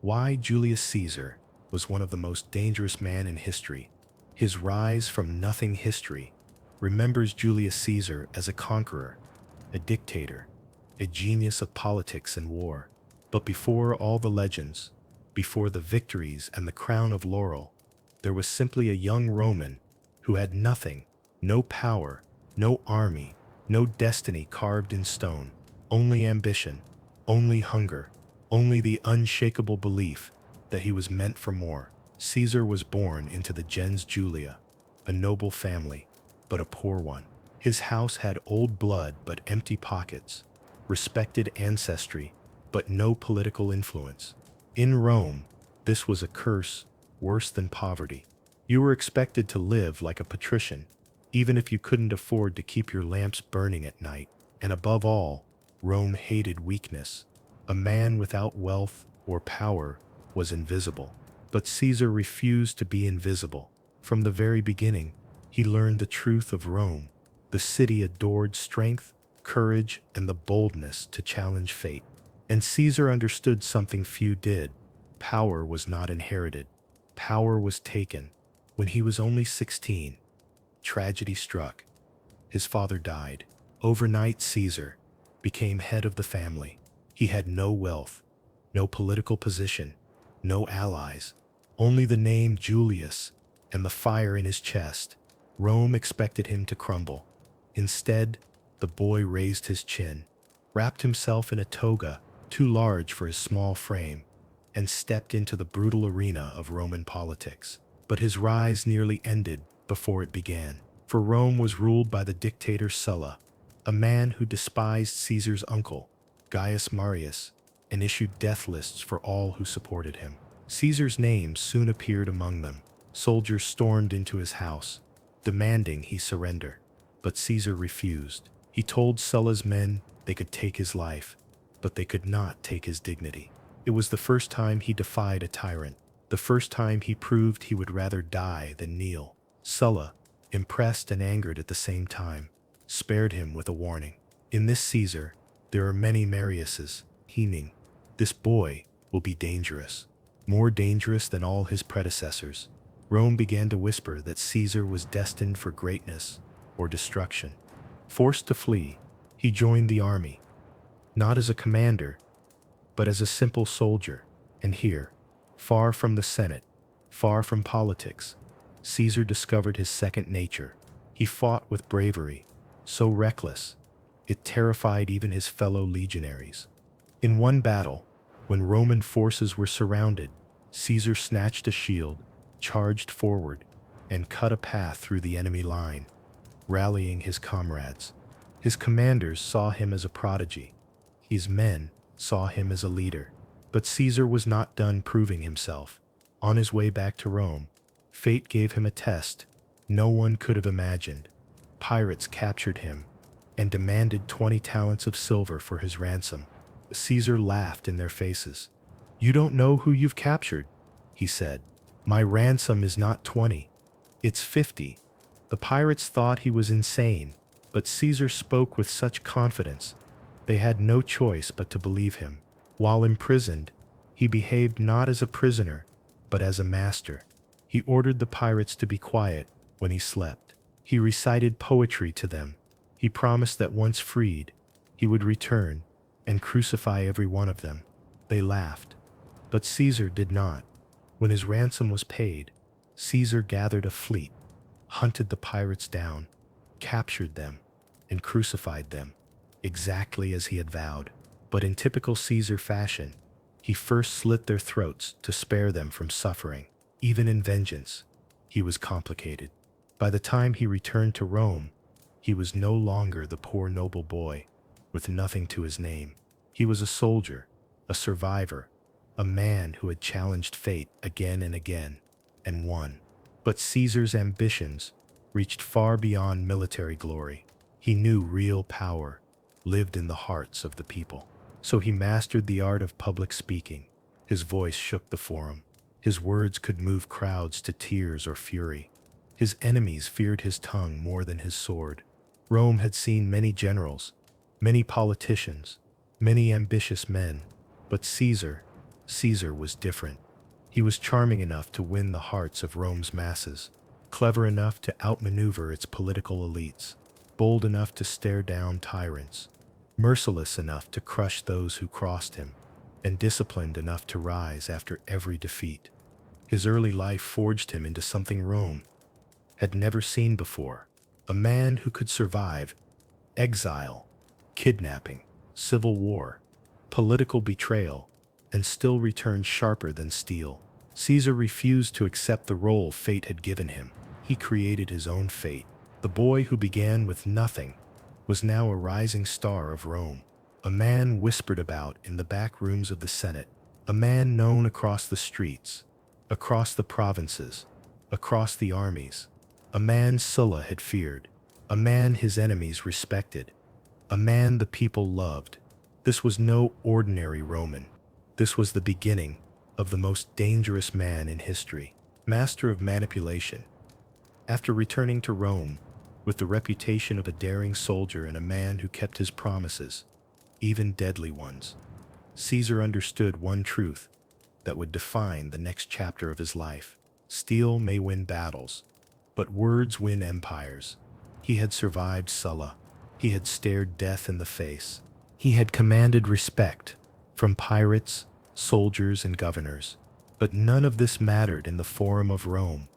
Why Julius Caesar was one of the most dangerous men in history. His rise from nothing history remembers Julius Caesar as a conqueror, a dictator, a genius of politics and war. But before all the legends, before the victories and the crown of laurel, there was simply a young Roman who had nothing, no power, no army, no destiny carved in stone, only ambition, only hunger, only the unshakable belief that he was meant for more. Caesar was born into the gens Julia, a noble family, but a poor one. His house had old blood but empty pockets, respected ancestry, but no political influence. In Rome, this was a curse worse than poverty. You were expected to live like a patrician, even if you couldn't afford to keep your lamps burning at night. And above all, Rome hated weakness. A man without wealth or power was invisible. But Caesar refused to be invisible. From the very beginning, he learned the truth of Rome. The city adored strength, courage, and the boldness to challenge fate. And Caesar understood something few did. Power was not inherited. Power was taken. When he was only 16, tragedy struck. His father died. Overnight, Caesar became head of the family. He had no wealth, no political position, no allies, only the name Julius and the fire in his chest. Rome expected him to crumble. Instead, the boy raised his chin, wrapped himself in a toga too large for his small frame, and stepped into the brutal arena of Roman politics. But his rise nearly ended before it began. For Rome was ruled by the dictator Sulla, a man who despised Caesar's uncle, Gaius Marius, and issued death lists for all who supported him. Caesar's name soon appeared among them. Soldiers stormed into his house, demanding he surrender. But Caesar refused. He told Sulla's men they could take his life, but they could not take his dignity. It was the first time he defied a tyrant, the first time he proved he would rather die than kneel. Sulla, impressed and angered at the same time, spared him with a warning. In this Caesar, there are many Mariuses, meaning, this boy will be dangerous, more dangerous than all his predecessors. Rome began to whisper that Caesar was destined for greatness or destruction. Forced to flee, he joined the army, not as a commander, but as a simple soldier. And here, far from the Senate, far from politics, Caesar discovered his second nature. He fought with bravery, so reckless, it terrified even his fellow legionaries. In one battle, when Roman forces were surrounded, Caesar snatched a shield, charged forward, and cut a path through the enemy line, rallying his comrades. His commanders saw him as a prodigy. His men saw him as a leader. But Caesar was not done proving himself. On his way back to Rome, fate gave him a test no one could have imagined. Pirates captured him and demanded 20 talents of silver for his ransom. Caesar laughed in their faces. "You don't know who you've captured," he said. "My ransom is not 20, it's 50. The pirates thought he was insane, but Caesar spoke with such confidence, they had no choice but to believe him. While imprisoned, he behaved not as a prisoner, but as a master. He ordered the pirates to be quiet when he slept. He recited poetry to them. He promised that once freed, he would return and crucify every one of them. They laughed. But Caesar did not. When his ransom was paid, Caesar gathered a fleet, hunted the pirates down, captured them, and crucified them, exactly as he had vowed. But in typical Caesar fashion, he first slit their throats to spare them from suffering. Even in vengeance, he was complicated. By the time he returned to Rome, he was no longer the poor noble boy with nothing to his name. He was a soldier, a survivor, a man who had challenged fate again and again, and won. But Caesar's ambitions reached far beyond military glory. He knew real power lived in the hearts of the people. So he mastered the art of public speaking. His voice shook the forum. His words could move crowds to tears or fury. His enemies feared his tongue more than his sword. Rome had seen many generals, many politicians, many ambitious men, but Caesar Caesar was different. He was charming enough to win the hearts of Rome's masses, clever enough to outmaneuver its political elites, bold enough to stare down tyrants, merciless enough to crush those who crossed him, and disciplined enough to rise after every defeat. His early life forged him into something Rome had never seen before, a man who could survive exile, kidnapping, civil war, political betrayal, and still return sharper than steel. Caesar refused to accept the role fate had given him. He created his own fate. The boy who began with nothing was now a rising star of Rome, a man whispered about in the back rooms of the Senate, a man known across the streets, across the provinces, across the armies, a man Sulla had feared, a man his enemies respected, a man the people loved. This was no ordinary Roman. This was the beginning of the most dangerous man in history, master of manipulation. After returning to Rome, with the reputation of a daring soldier and a man who kept his promises, even deadly ones, Caesar understood one truth that would define the next chapter of his life. Steel may win battles, but words win empires. He had survived Sulla. He had stared death in the face. He had commanded respect from pirates, soldiers, and governors. But none of this mattered in the Forum of Rome,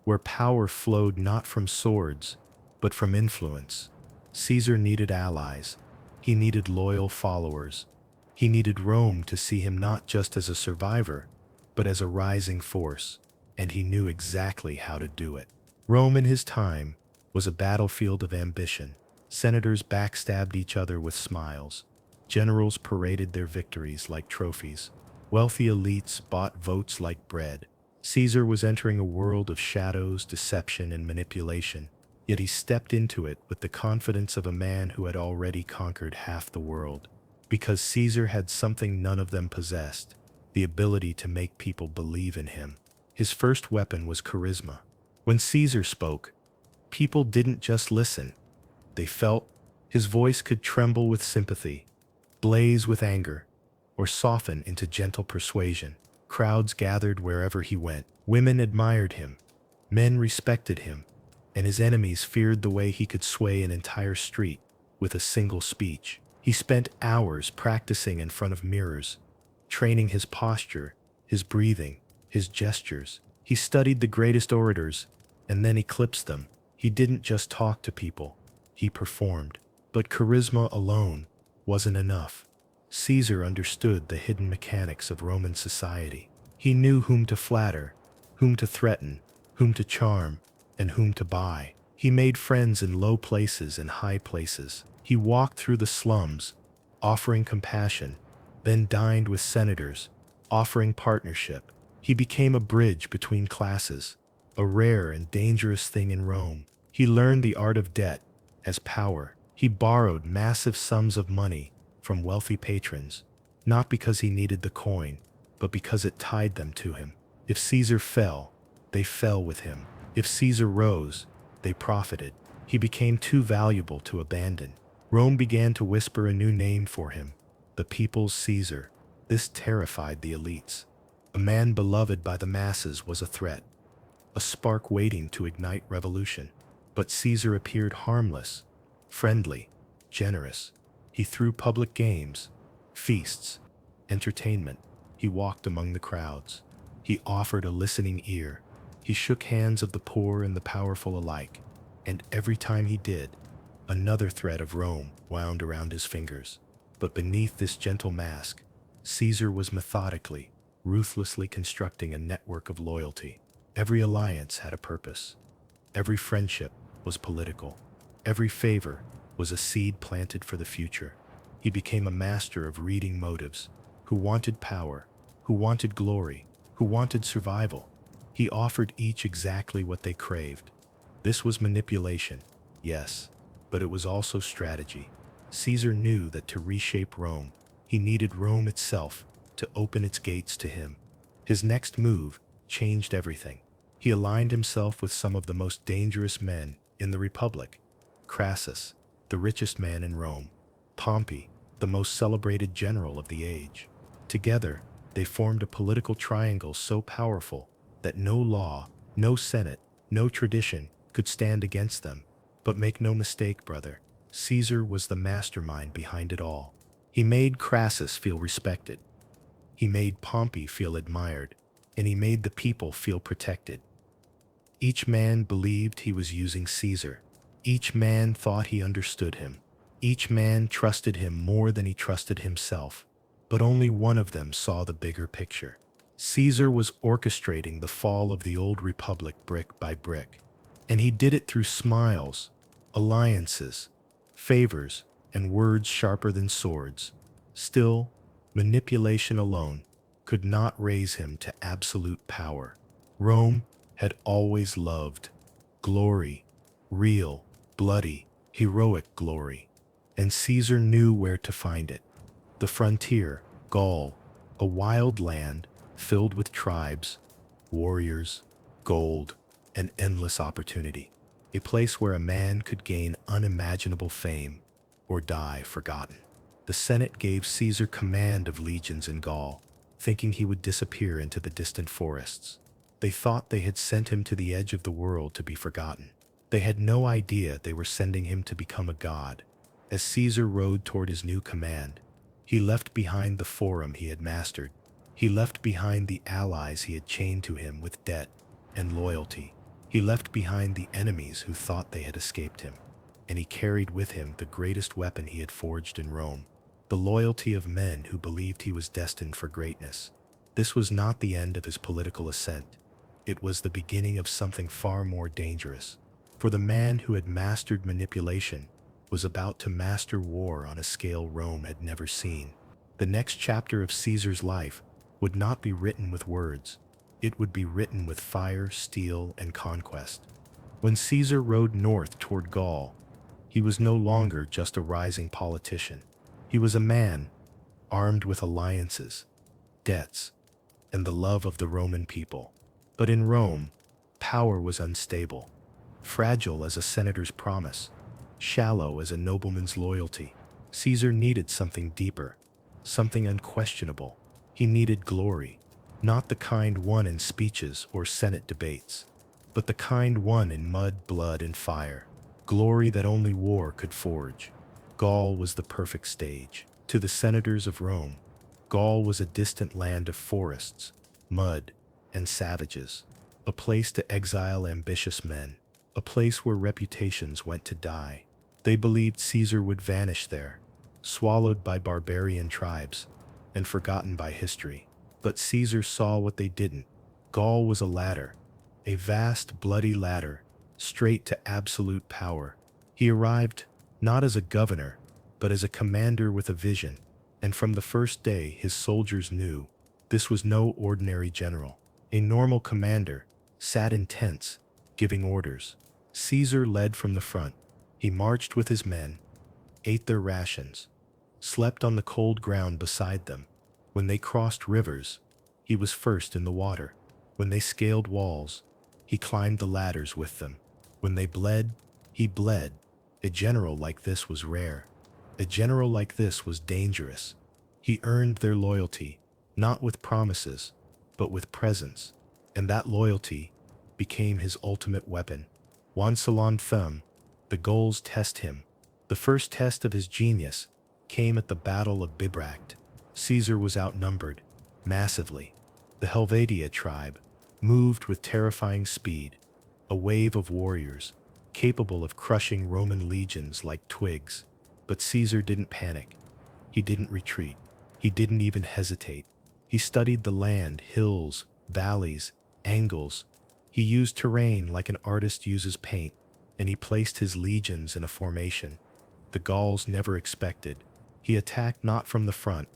where power flowed not from swords, but from influence. Caesar needed allies. He needed loyal followers. He needed Rome to see him not just as a survivor, but as a rising force, and he knew exactly how to do it. Rome in his time was a battlefield of ambition. Senators backstabbed each other with smiles. Generals paraded their victories like trophies. Wealthy elites bought votes like bread. Caesar was entering a world of shadows, deception, and manipulation, yet he stepped into it with the confidence of a man who had already conquered half the world. Because Caesar had something none of them possessed, the ability to make people believe in him. His first weapon was charisma. When Caesar spoke, people didn't just listen. They felt. His voice could tremble with sympathy, blaze with anger, or soften into gentle persuasion. Crowds gathered wherever he went. Women admired him. Men respected him. And his enemies feared the way he could sway an entire street with a single speech. He spent hours practicing in front of mirrors, training his posture, his breathing, his gestures. He studied the greatest orators and then eclipsed them. He didn't just talk to people, he performed. But charisma alone wasn't enough. Caesar understood the hidden mechanics of Roman society. He knew whom to flatter, whom to threaten, whom to charm, and whom to buy. He made friends in low places and high places. He walked through the slums, offering compassion, then dined with senators, offering partnership. He became a bridge between classes, a rare and dangerous thing in Rome. He learned the art of debt as power. He borrowed massive sums of money from wealthy patrons, not because he needed the coin, but because it tied them to him. If Caesar fell, they fell with him. If Caesar rose, they profited. He became too valuable to abandon. Rome began to whisper a new name for him, the people's Caesar. This terrified the elites. A man beloved by the masses was a threat, a spark waiting to ignite revolution. But Caesar appeared harmless, friendly, generous. He threw public games, feasts, entertainment. He walked among the crowds. He offered a listening ear. He shook hands of the poor and the powerful alike. And every time he did, another thread of Rome wound around his fingers. But beneath this gentle mask, Caesar was methodically, ruthlessly constructing a network of loyalty. Every alliance had a purpose. Every friendship was political. Every favor was a seed planted for the future. He became a master of reading motives. Who wanted power, who wanted glory, who wanted survival. He offered each exactly what they craved. This was manipulation, yes, but it was also strategy. Caesar knew that to reshape Rome, he needed Rome itself to open its gates to him. His next move changed everything. He aligned himself with some of the most dangerous men in the Republic. Crassus, the richest man in Rome. Pompey, the most celebrated general of the age. Together, They formed a political triangle so powerful that no law, no senate, no tradition could stand against them. But make no mistake, brother, Caesar was the mastermind behind it all. He made Crassus feel respected. He made Pompey feel admired, and he made the people feel protected. Each man believed he was using Caesar. Each man thought he understood him. Each man trusted him more than he trusted himself. But only one of them saw the bigger picture. Caesar was orchestrating the fall of the old republic brick by brick. And he did it through smiles, alliances, favors, and words sharper than swords. Still, manipulation alone could not raise him to absolute power. Rome had always loved glory, real, bloody, heroic glory. And Caesar knew where to find it. The frontier, Gaul, a wild land filled with tribes, warriors, gold, and endless opportunity. A place where a man could gain unimaginable fame or die forgotten. The Senate gave Caesar command of legions in Gaul, thinking he would disappear into the distant forests. They thought they had sent him to the edge of the world to be forgotten. They had no idea they were sending him to become a god. As Caesar rode toward his new command, he left behind the forum he had mastered. He left behind the allies he had chained to him with debt and loyalty. He left behind the enemies who thought they had escaped him. And he carried with him the greatest weapon he had forged in Rome, the loyalty of men who believed he was destined for greatness. This was not the end of his political ascent. It was the beginning of something far more dangerous. For the man who had mastered manipulation was about to master war on a scale Rome had never seen. The next chapter of Caesar's life would not be written with words. It would be written with fire, steel, and conquest. When Caesar rode north toward Gaul, he was no longer just a rising politician. He was a man, armed with alliances, debts, and the love of the Roman people. But in Rome, power was unstable, fragile as a senator's promise, shallow as a nobleman's loyalty. Caesar needed something deeper, something unquestionable. He needed glory, not the kind won in speeches or Senate debates, but the kind won in mud, blood, and fire. Glory that only war could forge. Gaul was the perfect stage. To the senators of Rome, Gaul was a distant land of forests, mud, and savages, a place to exile ambitious men, a place where reputations went to die. They believed Caesar would vanish there, swallowed by barbarian tribes, and forgotten by history. But Caesar saw what they didn't. Gaul was a ladder, a vast, bloody ladder, straight to absolute power. He arrived not as a governor, but as a commander with a vision, and from the first day his soldiers knew this was no ordinary general. A normal commander sat in tents, giving orders. Caesar led from the front. He marched with his men, ate their rations, slept on the cold ground beside them. When they crossed rivers, he was first in the water. When they scaled walls, he climbed the ladders with them. When they bled, he bled. A general like this was rare. A general like this was dangerous. He earned their loyalty, not with promises, but with presence. And that loyalty became his ultimate weapon. Once on thumb, the goals test him. The first test of his genius came at the Battle of Bibracte. Caesar was outnumbered, massively. The Helvetia tribe moved with terrifying speed, a wave of warriors, capable of crushing Roman legions like twigs. But Caesar didn't panic. He didn't retreat. He didn't even hesitate. He studied the land, hills, valleys, angles. He used terrain like an artist uses paint, and he placed his legions in a formation the Gauls never expected. He attacked not from the front,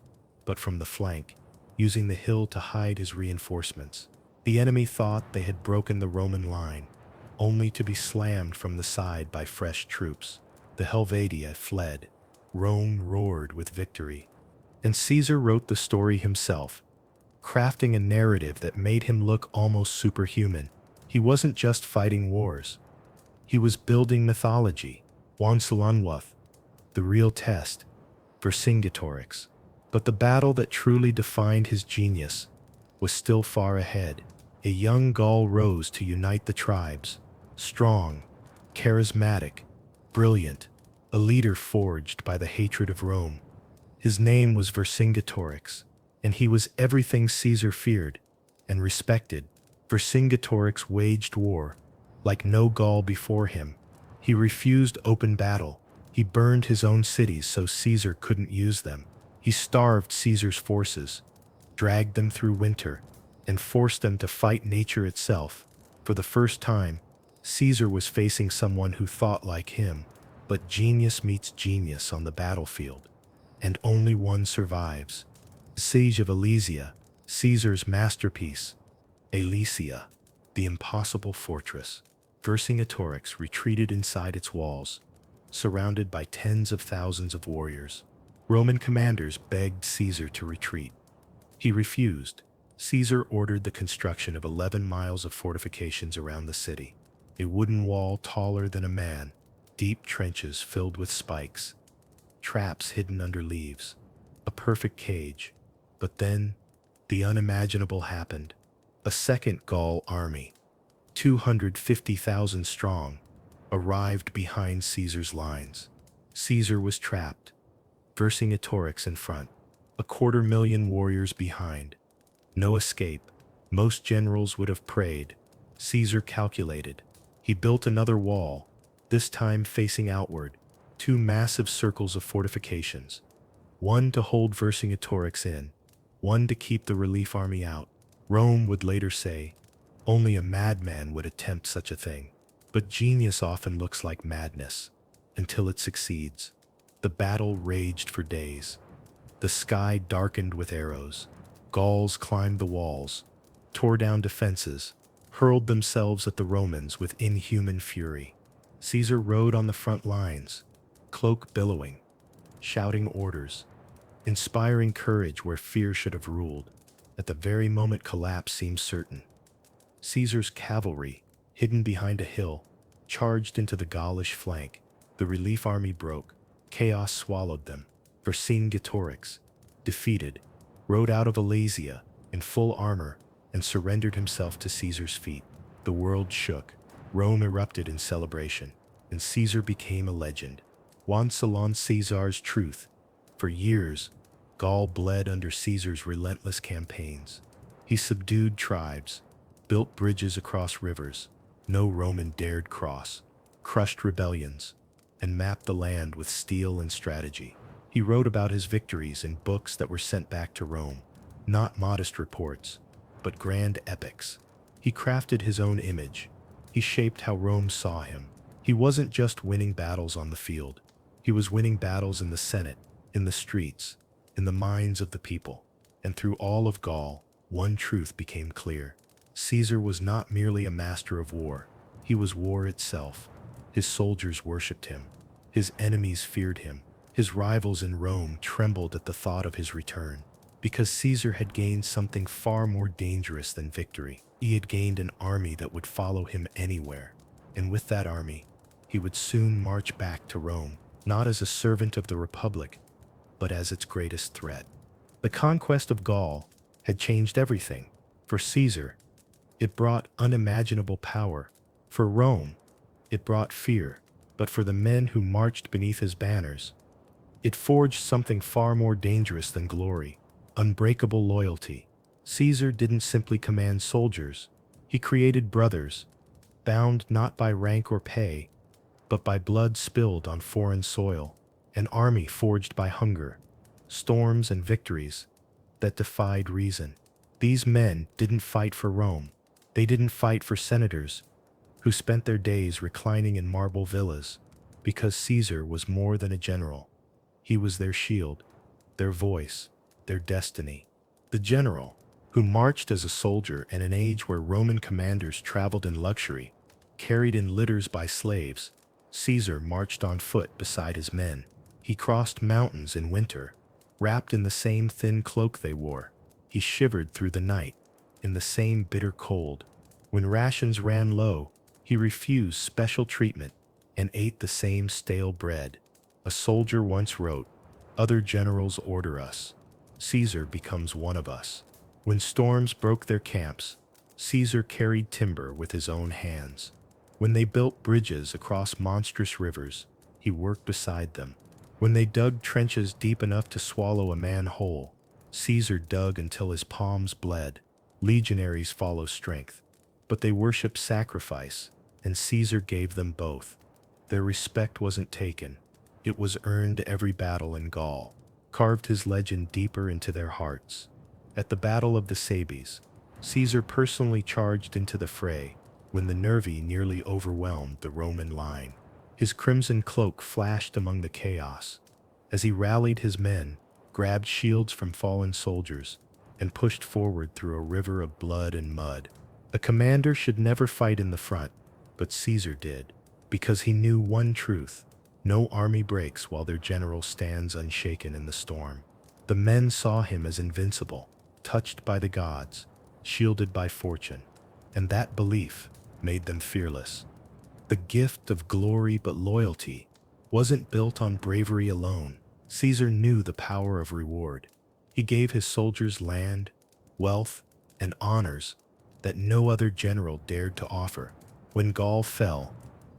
but from the flank, using the hill to hide his reinforcements. The enemy thought they had broken the Roman line, only to be slammed from the side by fresh troops. The Helvetia fled. Rome roared with victory. And Caesar wrote the story himself, crafting a narrative that made him look almost superhuman. He wasn't just fighting wars. He was building mythology. Once Lunwath, the real test, Vercingetorix, But the battle that truly defined his genius was still far ahead. A young Gaul rose to unite the tribes. Strong, charismatic, brilliant, a leader forged by the hatred of Rome. His name was Vercingetorix, and he was everything Caesar feared and respected. Vercingetorix waged war like no Gaul before him. He refused open battle. He burned his own cities so Caesar couldn't use them. He starved Caesar's forces, dragged them through winter, and forced them to fight nature itself. For the first time, Caesar was facing someone who thought like him, but genius meets genius on the battlefield, and only one survives. The Siege of Alesia, Caesar's masterpiece. Alesia, the impossible fortress. Vercingetorix retreated inside its walls, surrounded by tens of thousands of warriors. Roman commanders begged Caesar to retreat. He refused. Caesar ordered the construction of 11 miles of fortifications around the city. A wooden wall taller than a man, deep trenches filled with spikes, traps hidden under leaves, a perfect cage. But then, the unimaginable happened. A second Gaul army, 250,000 strong, arrived behind Caesar's lines. Caesar was trapped, Vercingetorix in front, 250,000 warriors behind. No escape. Most generals would have prayed. Caesar calculated. He built another wall, this time facing outward, 2 massive circles of fortifications, one to hold Vercingetorix in, one to keep the relief army out. Rome would later say, only a madman would attempt such a thing. But genius often looks like madness, until it succeeds. The battle raged for days. The sky darkened with arrows. Gauls climbed the walls, tore down defenses, hurled themselves at the Romans with inhuman fury. Caesar rode on the front lines, cloak billowing, shouting orders, inspiring courage where fear should have ruled. At the very moment collapse seemed certain, Caesar's cavalry, hidden behind a hill, charged into the Gaulish flank. The relief army broke. Chaos swallowed them. Vercingetorix, defeated, rode out of Alesia in full armor and surrendered himself to Caesar's feet. The world shook. Rome erupted in celebration, and Caesar became a legend. Once alone Caesar's truth. For years, Gaul bled under Caesar's relentless campaigns. He subdued tribes, built bridges across rivers no Roman dared cross, crushed rebellions, and mapped the land with steel and strategy. He wrote about his victories in books that were sent back to Rome, not modest reports, but grand epics. He crafted his own image. He shaped how Rome saw him. He wasn't just winning battles on the field. He was winning battles in the Senate, in the streets, in the minds of the people. And through all of Gaul, one truth became clear. Caesar was not merely a master of war. He was war itself. His soldiers worshipped him. His enemies feared him. His rivals in Rome trembled at the thought of his return. Because Caesar had gained something far more dangerous than victory. He had gained an army that would follow him anywhere. And with that army, he would soon march back to Rome, not as a servant of the Republic, but as its greatest threat. The conquest of Gaul had changed everything. For Caesar, it brought unimaginable power. For Rome, it brought fear. But for the men who marched beneath his banners, it forged something far more dangerous than glory, unbreakable loyalty. Caesar didn't simply command soldiers. He created brothers, bound not by rank or pay, but by blood spilled on foreign soil, an army forged by hunger, storms and victories that defied reason. These men didn't fight for Rome. They didn't fight for senators who spent their days reclining in marble villas, because Caesar was more than a general. He was their shield, their voice, their destiny. The general, who marched as a soldier in an age where Roman commanders traveled in luxury, carried in litters by slaves. Caesar marched on foot beside his men. He crossed mountains in winter, wrapped in the same thin cloak they wore. He shivered through the night, in the same bitter cold. When rations ran low, he refused special treatment and ate the same stale bread. A soldier once wrote, "Other generals order us. Caesar becomes one of us. When storms broke their camps, Caesar carried timber with his own hands. When they built bridges across monstrous rivers, he worked beside them. When they dug trenches deep enough to swallow a man whole, Caesar dug until his palms bled. Legionaries follow strength, but they worship sacrifice, and Caesar gave them both. Their respect wasn't taken, it was earned every battle in Gaul, carved his legend deeper into their hearts. At the Battle of the Sabines, Caesar personally charged into the fray when the Nervi nearly overwhelmed the Roman line. His crimson cloak flashed among the chaos as he rallied his men, grabbed shields from fallen soldiers, and pushed forward through a river of blood and mud. A commander should never fight in the front, but Caesar did, because he knew one truth: no army breaks while their general stands unshaken in the storm. The men saw him as invincible, touched by the gods, shielded by fortune, and that belief made them fearless. The gift of glory but loyalty wasn't built on bravery alone. Caesar knew the power of reward. He gave his soldiers land, wealth, and honors that no other general dared to offer. When Gaul fell,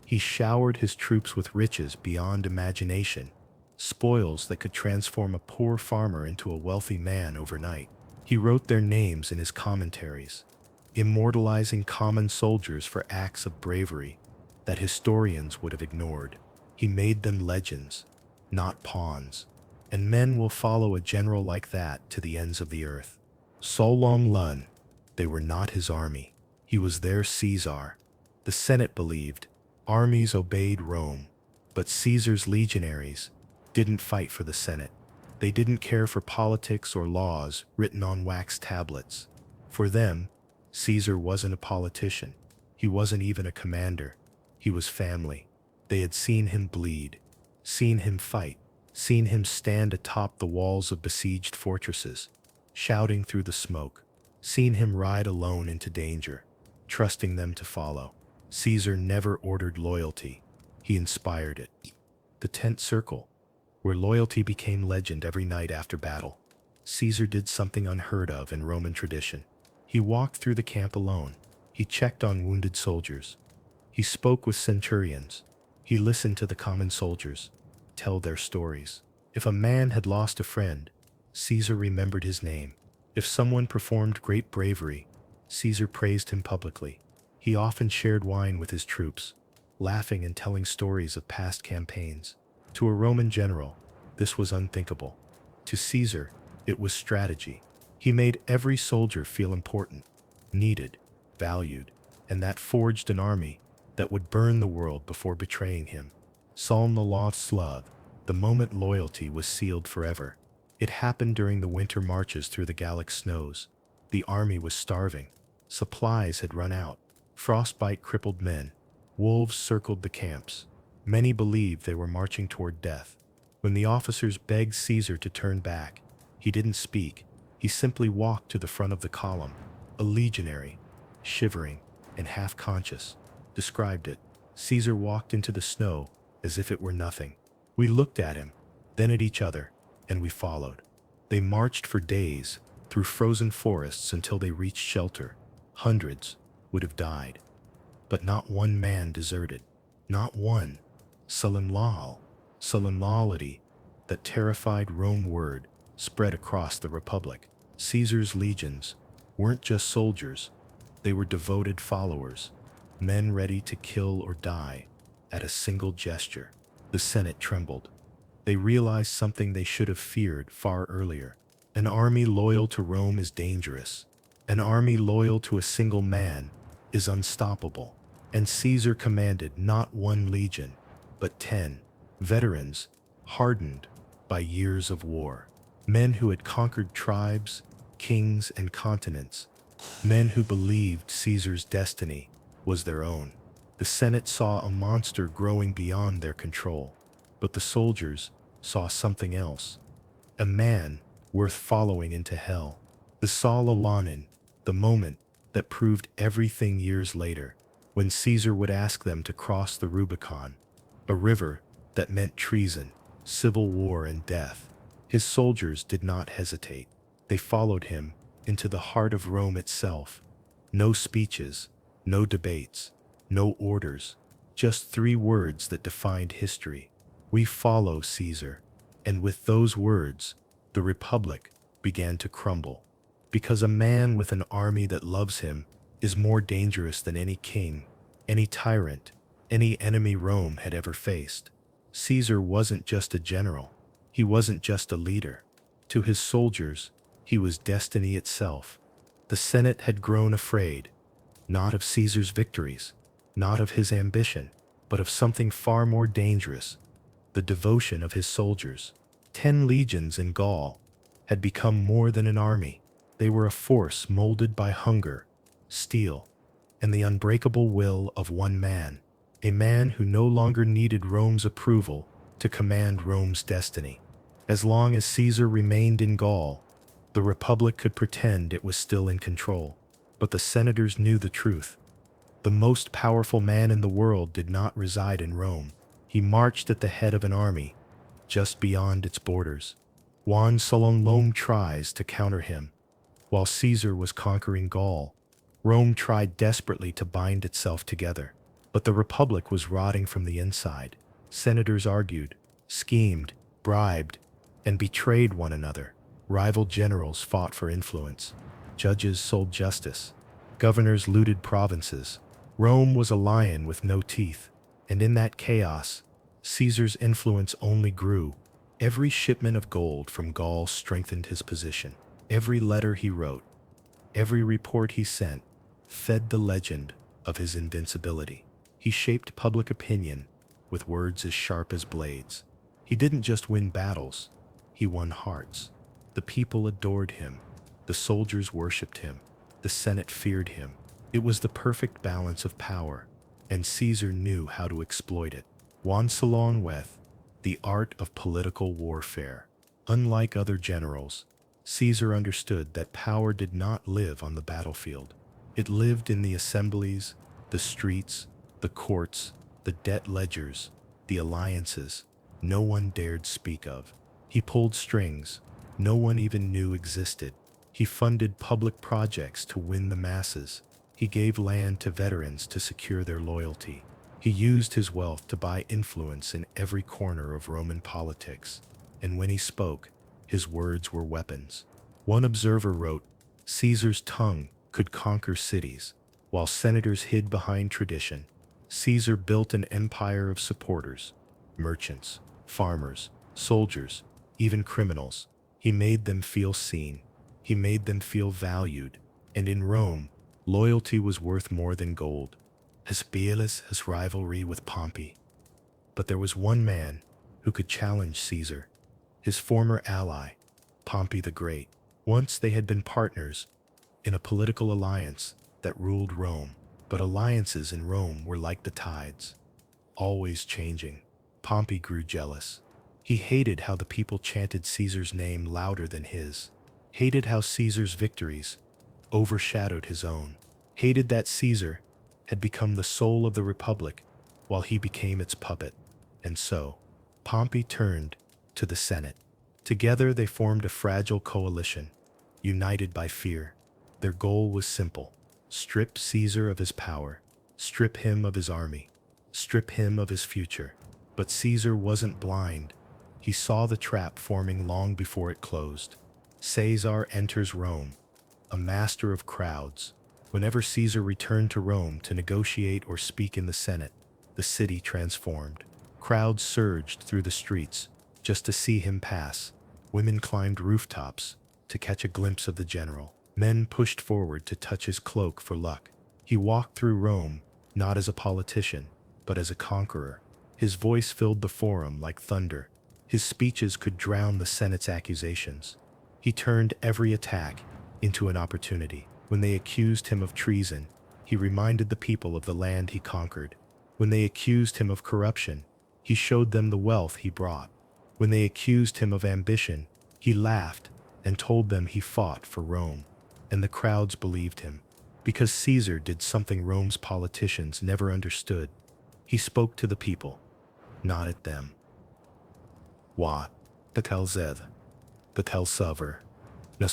he showered his troops with riches beyond imagination, spoils that could transform a poor farmer into a wealthy man overnight. He wrote their names in his commentaries, immortalizing common soldiers for acts of bravery that historians would have ignored. He made them legends, not pawns, and men will follow a general like that to the ends of the earth. Solon Lun, they were not his army. He was their Caesar. The Senate believed, armies obeyed Rome, but Caesar's legionaries didn't fight for the Senate. They didn't care for politics or laws written on wax tablets. For them, Caesar wasn't a politician. He wasn't even a commander. He was family. They had seen him bleed, seen him fight, seen him stand atop the walls of besieged fortresses, shouting through the smoke, seen him ride alone into danger, trusting them to follow. Caesar never ordered loyalty. He inspired it. The tent circle, where loyalty became legend every night after battle. Caesar did something unheard of in Roman tradition. He walked through the camp alone. He checked on wounded soldiers. He spoke with centurions. He listened to the common soldiers tell their stories. If a man had lost a friend, Caesar remembered his name. If someone performed great bravery, Caesar praised him publicly. He often shared wine with his troops, laughing and telling stories of past campaigns. To a Roman general, this was unthinkable. To Caesar, it was strategy. He made every soldier feel important, needed, valued, and that forged an army that would burn the world before betraying him. Psalm the lost love, the moment loyalty was sealed forever. It happened during the winter marches through the Gallic snows. The army was starving. Supplies had run out. Frostbite crippled men. Wolves circled the camps. Many believed they were marching toward death. When the officers begged Caesar to turn back, he didn't speak. He simply walked to the front of the column. A legionary, shivering and half-conscious, described it. Caesar walked into the snow as if it were nothing. We looked at him, then at each other, and we followed. They marched for days, through frozen forests until they reached shelter. Hundreds would have died, but not one man deserted. Not one. Solemnity, that terrified Rome word, spread across the Republic. Caesar's legions weren't just soldiers, they were devoted followers, men ready to kill or die at a single gesture. The Senate trembled. They realized something they should have feared far earlier. An army loyal to Rome is dangerous. An army loyal to a single man is unstoppable. And Caesar commanded not one legion, but 10 veterans, hardened by years of war. Men who had conquered tribes, kings, and continents. Men who believed Caesar's destiny was their own. The Senate saw a monster growing beyond their control, but the soldiers saw something else. A man worth following into hell. The Sololanin, the moment that proved everything years later, when Caesar would ask them to cross the Rubicon, a river that meant treason, civil war, and death. His soldiers did not hesitate. They followed him into the heart of Rome itself. No speeches, no debates, no orders, just three words that defined history. We follow Caesar. And with those words, the Republic began to crumble. Because a man with an army that loves him is more dangerous than any king, any tyrant, any enemy Rome had ever faced. Caesar wasn't just a general. He wasn't just a leader. To his soldiers, he was destiny itself. The Senate had grown afraid, not of Caesar's victories, not of his ambition, but of something far more dangerous, the devotion of his soldiers. 10 legions in Gaul had become more than an army. They were a force molded by hunger, steel, and the unbreakable will of one man, a man who no longer needed Rome's approval to command Rome's destiny. As long as Caesar remained in Gaul, the Republic could pretend it was still in control. But the senators knew the truth. The most powerful man in the world did not reside in Rome. He marched at the head of an army, just beyond its borders. Juan Solon tries to counter him. While Caesar was conquering Gaul, Rome tried desperately to bind itself together. But the Republic was rotting from the inside. Senators argued, schemed, bribed, and betrayed one another. Rival generals fought for influence. Judges sold justice. Governors looted provinces. Rome was a lion with no teeth. And in that chaos, Caesar's influence only grew. Every shipment of gold from Gaul strengthened his position. Every letter he wrote, every report he sent, fed the legend of his invincibility. He shaped public opinion with words as sharp as blades. He didn't just win battles, he won hearts. The people adored him. The soldiers worshipped him. The Senate feared him. It was the perfect balance of power, and Caesar knew how to exploit it. Juan Solon, the art of political warfare. Unlike other generals, Caesar understood that power did not live on the battlefield. It lived in the assemblies, the streets, the courts, the debt ledgers, the alliances no one dared speak of. He pulled strings no one even knew existed. He funded public projects to win the masses. He gave land to veterans to secure their loyalty. He used his wealth to buy influence in every corner of Roman politics. And when he spoke, his words were weapons. One observer wrote, Caesar's tongue could conquer cities. While senators hid behind tradition, Caesar built an empire of supporters, merchants, farmers, soldiers, even criminals. He made them feel seen. He made them feel valued. And in Rome, loyalty was worth more than gold. His rivalry with Pompey. But there was one man who could challenge Caesar, his former ally, Pompey the Great. Once they had been partners in a political alliance that ruled Rome. But alliances in Rome were like the tides, always changing. Pompey grew jealous. He hated how the people chanted Caesar's name louder than his, hated how Caesar's victories overshadowed his own, hated that Caesar had become the soul of the Republic while he became its puppet. And so, Pompey turned to the Senate. Together they formed a fragile coalition, united by fear. Their goal was simple: strip Caesar of his power, strip him of his army, strip him of his future. But Caesar wasn't blind. He saw the trap forming long before it closed. Caesar enters Rome, a master of crowds. Whenever Caesar returned to Rome to negotiate or speak in the Senate, the city transformed. Crowds surged through the streets just to see him pass. Women climbed rooftops to catch a glimpse of the general. Men pushed forward to touch his cloak for luck. He walked through Rome, not as a politician, but as a conqueror. His voice filled the forum like thunder. His speeches could drown the Senate's accusations. He turned every attack into an opportunity. When they accused him of treason, he reminded the people of the land he conquered. When they accused him of corruption, he showed them the wealth he brought. When they accused him of ambition, he laughed and told them he fought for Rome. And the crowds believed him, because Caesar did something Rome's politicians never understood. He spoke to the people, not at them. What? The Calzeth. But tell Sever,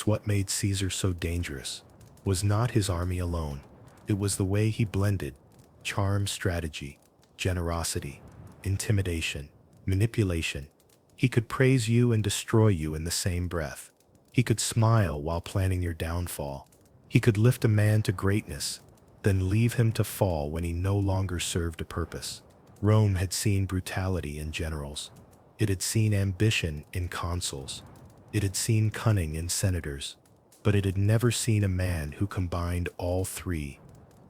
what made Caesar so dangerous was not his army alone. It was the way he blended charm, strategy, generosity, intimidation, manipulation. He could praise you and destroy you in the same breath. He could smile while planning your downfall. He could lift a man to greatness, then leave him to fall when he no longer served a purpose. Rome had seen brutality in generals. It had seen ambition in consuls. It had seen cunning in senators. But it had never seen a man who combined all three.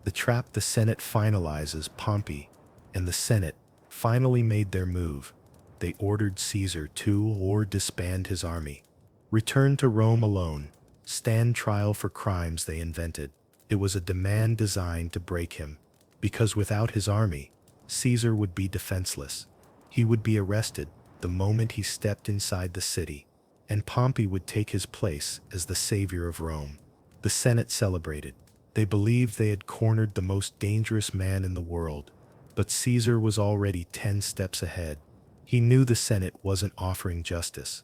The trap the Senate finalizes Pompey, and the Senate finally made their move. They ordered Caesar to disband his army, return to Rome alone, stand trial for crimes they invented. It was a demand designed to break him, because without his army, Caesar would be defenseless. He would be arrested the moment he stepped inside the city, and Pompey would take his place as the savior of Rome. The Senate celebrated. They believed they had cornered the most dangerous man in the world, but Caesar was already 10 steps ahead. He knew the Senate wasn't offering justice.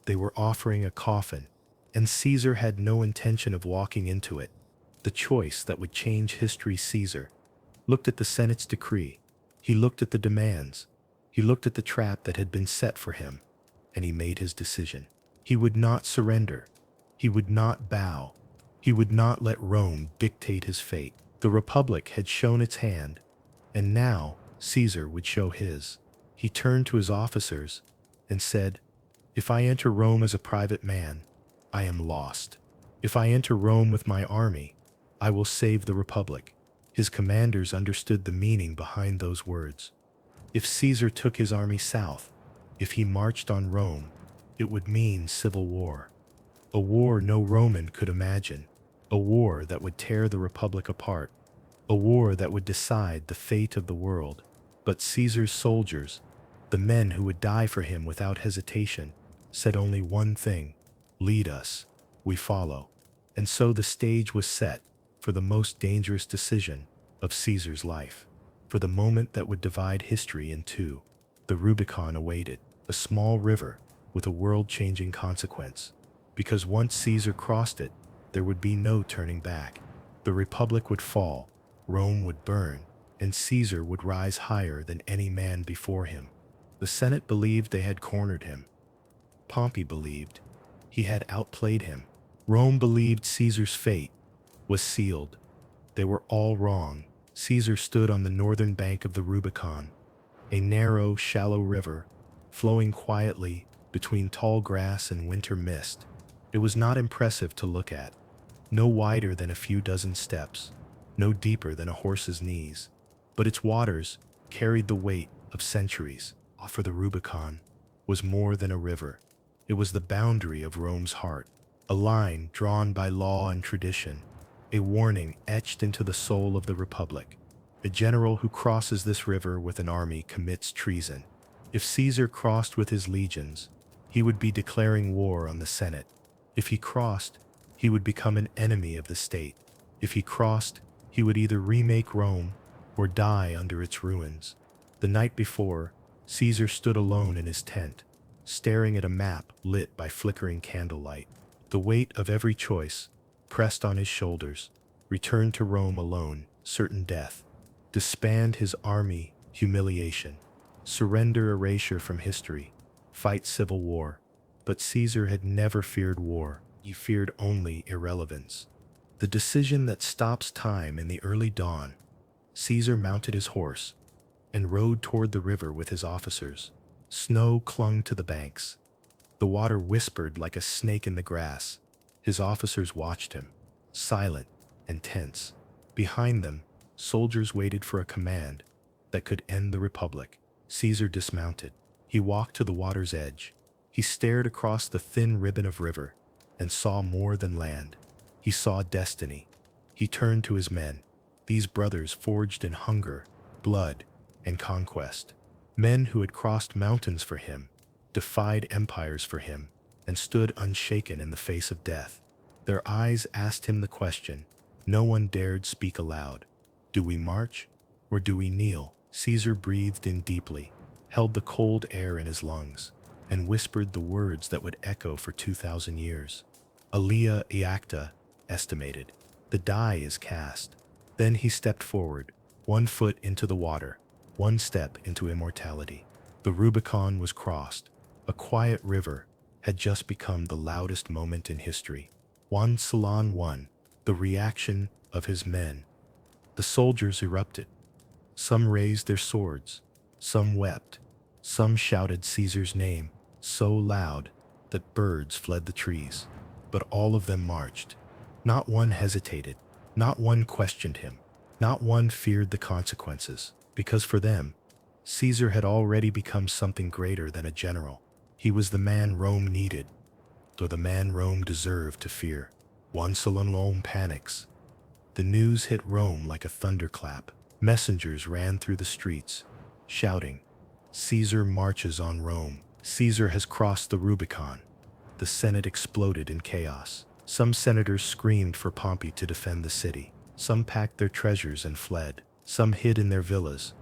They were offering a coffin, and Caesar had no intention of walking into it. The choice that would change history. Caesar looked at the Senate's decree. He looked at the demands. He looked at the trap that had been set for him, and he made his decision. He would not surrender. He would not bow. He would not let Rome dictate his fate. The Republic had shown its hand, and now Caesar would show his. He turned to his officers and said, "If I enter Rome as a private man, I am lost. If I enter Rome with my army, I will save the Republic." His commanders understood the meaning behind those words. If Caesar took his army south, if he marched on Rome, it would mean civil war. A war no Roman could imagine. A war that would tear the Republic apart. A war that would decide the fate of the world. But Caesar's soldiers, the men who would die for him without hesitation, said only one thing: "Lead us, we follow." And so the stage was set for the most dangerous decision of Caesar's life, for the moment that would divide history in two. The Rubicon awaited, a small river with a world-changing consequence. Because once Caesar crossed it, there would be no turning back. The Republic would fall, Rome would burn, and Caesar would rise higher than any man before him. The Senate believed they had cornered him. Pompey believed he had outplayed him. Rome believed Caesar's fate was sealed. They were all wrong. Caesar stood on the northern bank of the Rubicon, a narrow, shallow river flowing quietly between tall grass and winter mist. It was not impressive to look at, no wider than a few dozen steps, no deeper than a horse's knees, but its waters carried the weight of centuries. For the Rubicon was more than a river. It was the boundary of Rome's heart, a line drawn by law and tradition, a warning etched into the soul of the Republic. A general who crosses this river with an army commits treason. If Caesar crossed with his legions, he would be declaring war on the Senate. If he crossed, he would become an enemy of the state. If he crossed, he would either remake Rome or die under its ruins. The night before, Caesar stood alone in his tent, staring at a map lit by flickering candlelight. The weight of every choice pressed on his shoulders. Return to Rome alone, certain death. Disband his army, humiliation. Surrender, erasure from history. Fight civil war. But Caesar had never feared war. He feared only irrelevance. The decision that stops time in the early dawn. Caesar mounted his horse and rode toward the river with his officers. Snow clung to the banks. The water whispered like a snake in the grass. His officers watched him, silent and tense. Behind them, soldiers waited for a command that could end the Republic. Caesar dismounted. He walked to the water's edge. He stared across the thin ribbon of river and saw more than land. He saw destiny. He turned to his men, these brothers forged in hunger, blood, and conquest. Men who had crossed mountains for him, defied empires for him, and stood unshaken in the face of death. Their eyes asked him the question no one dared speak aloud. Do we march, or do we kneel? Caesar breathed in deeply, held the cold air in his lungs, and whispered the words that would echo for 2,000 years. Alia Iacta estimated, "The die is cast." Then he stepped forward, 1 foot into the water, 1 step into immortality. The Rubicon was crossed. A quiet river had just become the loudest moment in history. Juan Salon won. The reaction of his men. The soldiers erupted. Some raised their swords. Some wept. Some shouted Caesar's name so loud that birds fled the trees. But all of them marched. Not one hesitated. Not one questioned him. Not one feared the consequences. Because for them, Caesar had already become something greater than a general. He was the man Rome needed, or the man Rome deserved to fear. Once Rome panics. The news hit Rome like a thunderclap. Messengers ran through the streets, shouting, "Caesar marches on Rome. Caesar has crossed the Rubicon." The Senate exploded in chaos. Some senators screamed for Pompey to defend the city. Some packed their treasures and fled. Some hid in their villas,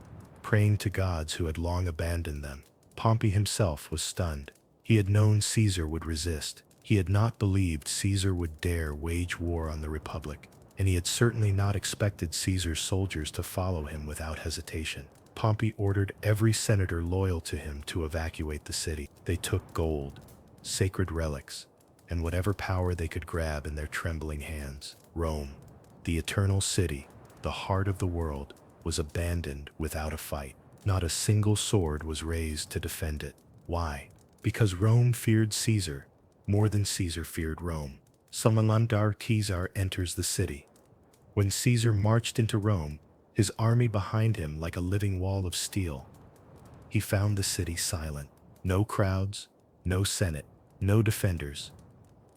praying to gods who had long abandoned them. Pompey himself was stunned. He had known Caesar would resist. He had not believed Caesar would dare wage war on the Republic, and he had certainly not expected Caesar's soldiers to follow him without hesitation. Pompey ordered every senator loyal to him to evacuate the city. They took gold, sacred relics, and whatever power they could grab in their trembling hands. Rome, the eternal city, the heart of the world, was abandoned without a fight. Not a single sword was raised to defend it. Why? Because Rome feared Caesar more than Caesar feared Rome. Caesar enters the city. When Caesar marched into Rome, his army behind him like a living wall of steel, he found the city silent. No crowds, no senate, no defenders,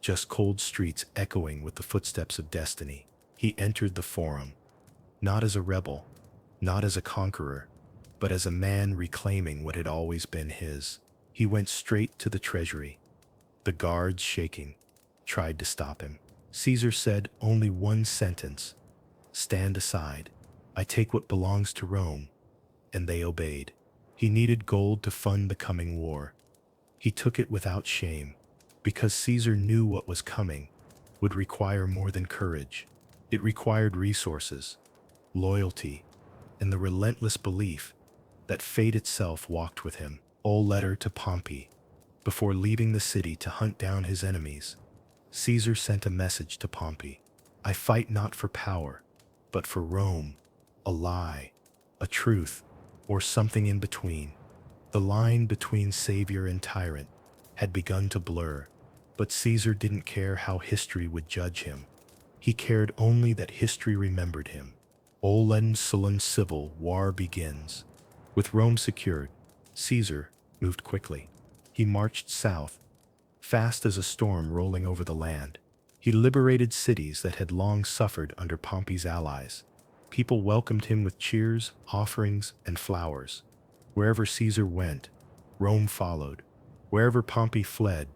just cold streets echoing with the footsteps of destiny. He entered the forum, not as a rebel, not as a conqueror, but as a man reclaiming what had always been his. He went straight to the treasury. The guards, shaking, tried to stop him. Caesar said only one sentence, "Stand aside. I take what belongs to Rome," and they obeyed. He needed gold to fund the coming war. He took it without shame, because Caesar knew what was coming would require more than courage. It required resources, loyalty, and the relentless belief that fate itself walked with him. All letter to Pompey. Before leaving the city to hunt down his enemies, Caesar sent a message to Pompey. "I fight not for power, but for Rome, a lie, a truth, or something in between." The line between savior and tyrant had begun to blur, but Caesar didn't care how history would judge him. He cared only that history remembered him. Olen Sullen civil war begins. With Rome secured, Caesar moved quickly. He marched south, fast as a storm rolling over the land. He liberated cities that had long suffered under Pompey's allies. People welcomed him with cheers, offerings, and flowers. Wherever Caesar went, Rome followed. Wherever Pompey fled,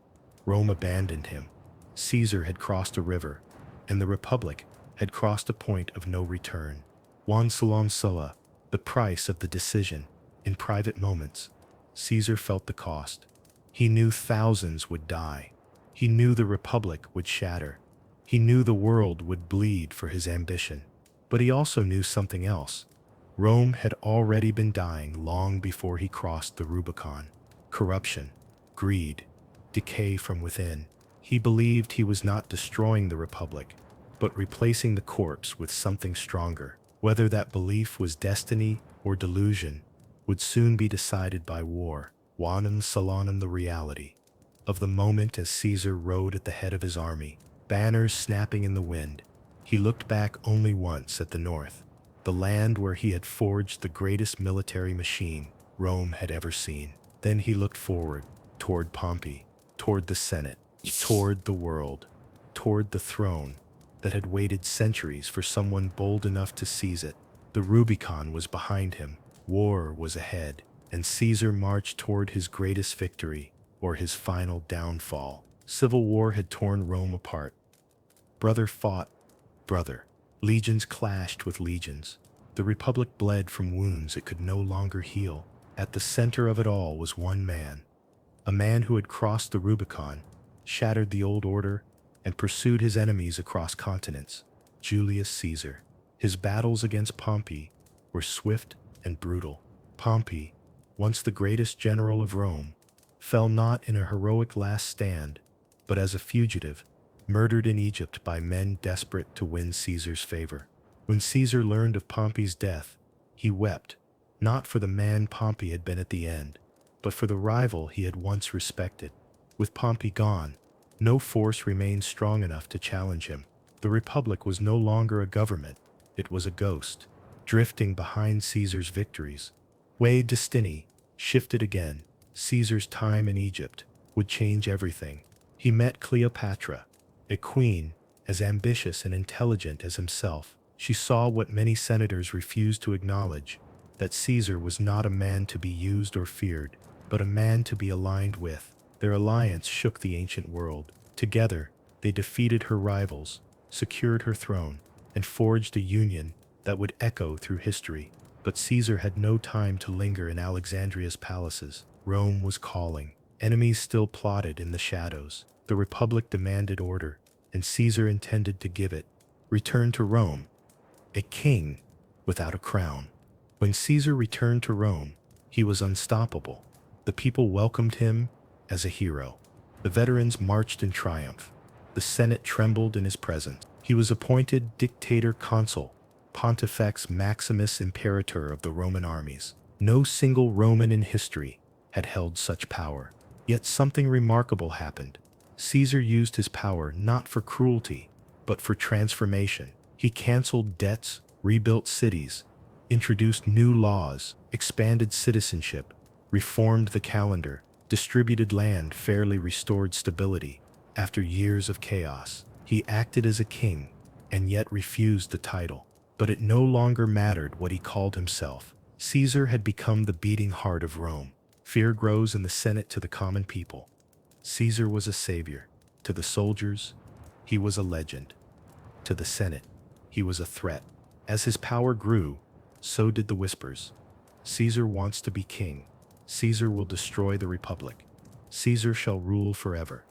Rome abandoned him. Caesar had crossed a river, and the Republic had crossed a point of no return. Juan Salon Sulla, the price of the decision. In private moments, Caesar felt the cost. He knew thousands would die. He knew the Republic would shatter. He knew the world would bleed for his ambition. But he also knew something else. Rome had already been dying long before he crossed the Rubicon. Corruption, greed, decay from within. He believed he was not destroying the Republic, but replacing the corpse with something stronger. Whether that belief was destiny or delusion would soon be decided by war. Juan Salon, the reality of the moment as Caesar rode at the head of his army, banners snapping in the wind. He looked back only once at the north, the land where he had forged the greatest military machine Rome had ever seen. Then he looked forward, toward Pompey, toward the Senate, toward the world, toward the throne that had waited centuries for someone bold enough to seize it. The Rubicon was behind him, war was ahead, and Caesar marched toward his greatest victory, or his final downfall. Civil war had torn Rome apart. Brother fought brother. Legions clashed with legions. The Republic bled from wounds it could no longer heal. At the center of it all was one man, a man who had crossed the Rubicon, shattered the old order, and pursued his enemies across continents. Julius Caesar. His battles against Pompey were swift and brutal. Pompey, once the greatest general of Rome, fell not in a heroic last stand, but as a fugitive, murdered in Egypt by men desperate to win Caesar's favor. When Caesar learned of Pompey's death, he wept, not for the man Pompey had been at the end, but for the rival he had once respected. With Pompey gone, no force remained strong enough to challenge him. The Republic was no longer a government, it was a ghost, drifting behind Caesar's victories. Destiny shifted again. Caesar's time in Egypt would change everything. He met Cleopatra, a queen as ambitious and intelligent as himself. She saw what many senators refused to acknowledge, that Caesar was not a man to be used or feared, but a man to be aligned with. Their alliance shook the ancient world. Together, they defeated her rivals, secured her throne, and forged a union that would echo through history. But Caesar had no time to linger in Alexandria's palaces. Rome was calling. Enemies still plotted in the shadows. The Republic demanded order, and Caesar intended to give it. Return to Rome, a king without a crown. When Caesar returned to Rome, he was unstoppable. The people welcomed him as a hero. The veterans marched in triumph. The Senate trembled in his presence. He was appointed dictator consul, Pontifex Maximus Imperator of the Roman armies. No single Roman in history had held such power. Yet something remarkable happened. Caesar used his power not for cruelty, but for transformation. He canceled debts, rebuilt cities, introduced new laws, expanded citizenship, reformed the calendar, distributed land, fairly restored stability. After years of chaos, he acted as a king, and yet refused the title. But it no longer mattered what he called himself. Caesar had become the beating heart of Rome. Fear grows in the Senate to the common people. Caesar was a savior. To the soldiers, he was a legend. To the Senate, he was a threat. As his power grew, so did the whispers. Caesar wants to be king. Caesar will destroy the Republic. Caesar shall rule forever.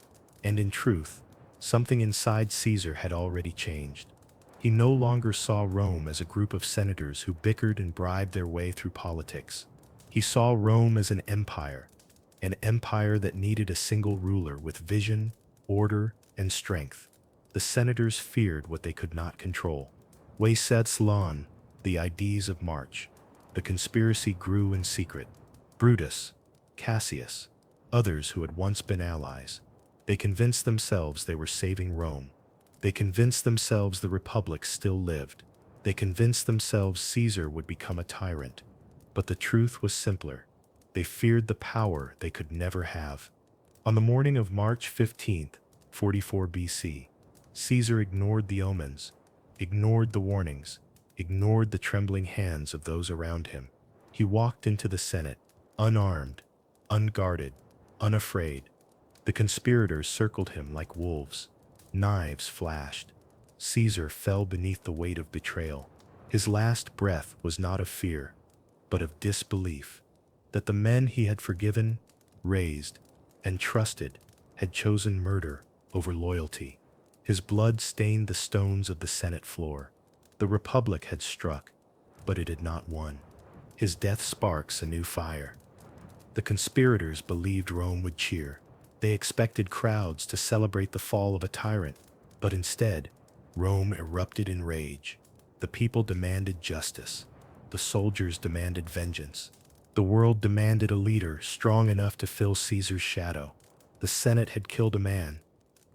And in truth, something inside Caesar had already changed. He no longer saw Rome as a group of senators who bickered and bribed their way through politics. He saw Rome as an empire that needed a single ruler with vision, order, and strength. The senators feared what they could not control. Salon, the ideas of March. The conspiracy grew in secret. Brutus, Cassius, others who had once been allies. They convinced themselves they were saving Rome. They convinced themselves the Republic still lived. They convinced themselves Caesar would become a tyrant. But the truth was simpler. They feared the power they could never have. On the morning of March 15th, 44 BC, Caesar ignored the omens, ignored the warnings, ignored the trembling hands of those around him. He walked into the Senate, unarmed, unguarded, unafraid. The conspirators circled him like wolves. Knives flashed. Caesar fell beneath the weight of betrayal. His last breath was not of fear, but of disbelief, that the men he had forgiven, raised, and trusted had chosen murder over loyalty. His blood stained the stones of the Senate floor. The Republic had struck, but it had not won. His death sparks a new fire. The conspirators believed Rome would cheer. They expected crowds to celebrate the fall of a tyrant, but instead, Rome erupted in rage. The people demanded justice. The soldiers demanded vengeance. The world demanded a leader strong enough to fill Caesar's shadow. The Senate had killed a man,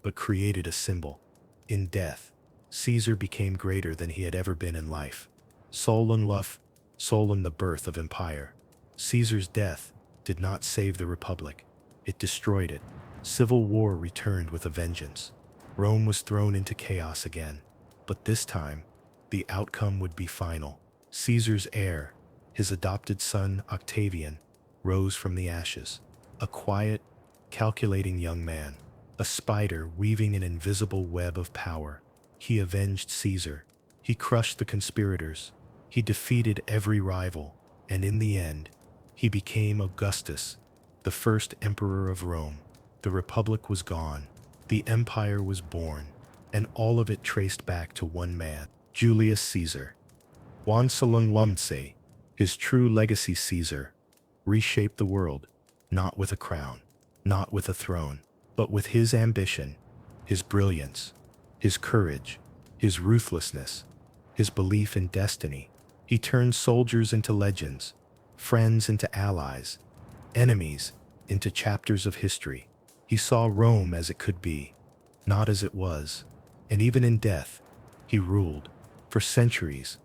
but created a symbol. In death, Caesar became greater than he had ever been in life. Solon, the birth of empire. Caesar's death did not save the Republic. It destroyed it. Civil war returned with a vengeance. Rome was thrown into chaos again. But this time, the outcome would be final. Caesar's heir, his adopted son Octavian, rose from the ashes. A quiet, calculating young man. A spider weaving an invisible web of power. He avenged Caesar. He crushed the conspirators. He defeated every rival. And in the end, he became Augustus, the first emperor of Rome. The Republic was gone, the empire was born, and all of it traced back to one man, Julius Caesar. Juan Lumse, his true legacy. Caesar reshaped the world, not with a crown, not with a throne, but with his ambition, his brilliance, his courage, his ruthlessness, his belief in destiny. He turned soldiers into legends, friends into allies, enemies into chapters of history. He saw Rome as it could be, not as it was, and even in death, he ruled. For centuries,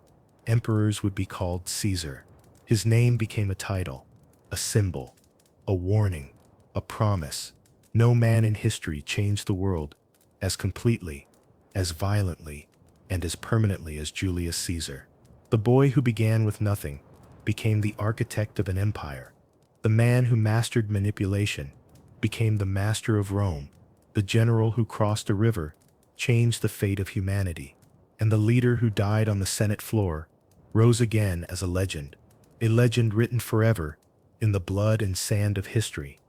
emperors would be called Caesar. His name became a title, a symbol, a warning, a promise. No man in history changed the world as completely, as violently, and as permanently as Julius Caesar. The boy who began with nothing became the architect of an empire. The man who mastered manipulation became the master of Rome. The general who crossed a river changed the fate of humanity. And the leader who died on the Senate floor rose again as a legend written forever in the blood and sand of history.